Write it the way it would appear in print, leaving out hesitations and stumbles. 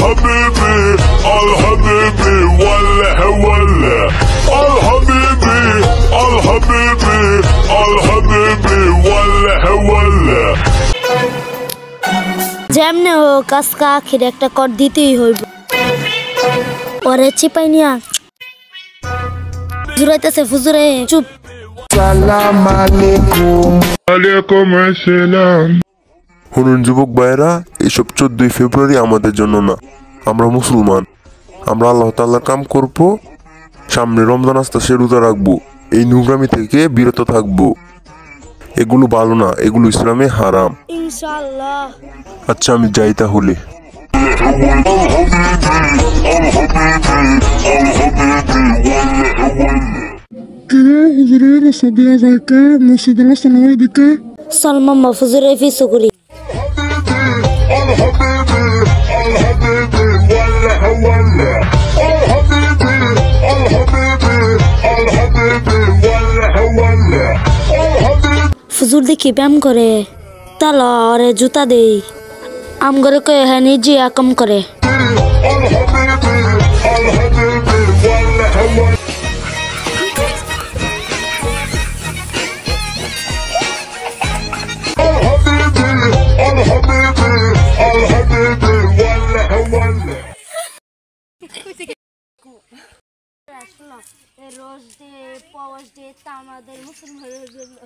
الحبيبي الحبيبي ولا ولا الحبيبي الحبيبي الحبيبي ولا ولا যেমনে হোক আজকে আখির একটা কর দিতেই হইব। ওরে চিপাই নিয়া জুরাইতেছে ফুজুরে চুপ। সালাম আলাইকুম। ওয়ালাইকুম আসসালাম। শুনুন যুবক ভাইরা, এইসব 14 ফেব্রুয়ারি আমাদের জন্য না। আমরা মুসলমান, আমরা আল্লাহ তাআলার কাম করব, সামনে রমজান আসতেছে, রোজা রাখবো, এই নোংরামি থেকে বিরত থাকবো। এগুলো ভালো না, এগুলো ইসলামে হারাম। ইনশাআল্লাহ। আচ্ছা আমি যাই তাহলে। হুজুরের সদিয়া যাইকে মসজিদের সামনে দিকে সালমান মাহফুজুরে ফিসু করি। ফুজুর দেখি ব্যায়াম করে তালা আরে জুতা দেই আম করে কয়ে হ্যাঁ নিজে আকাম করে। রোজ ডে পাওয়ার ডে তা আমাদের মুসলমানের জন্য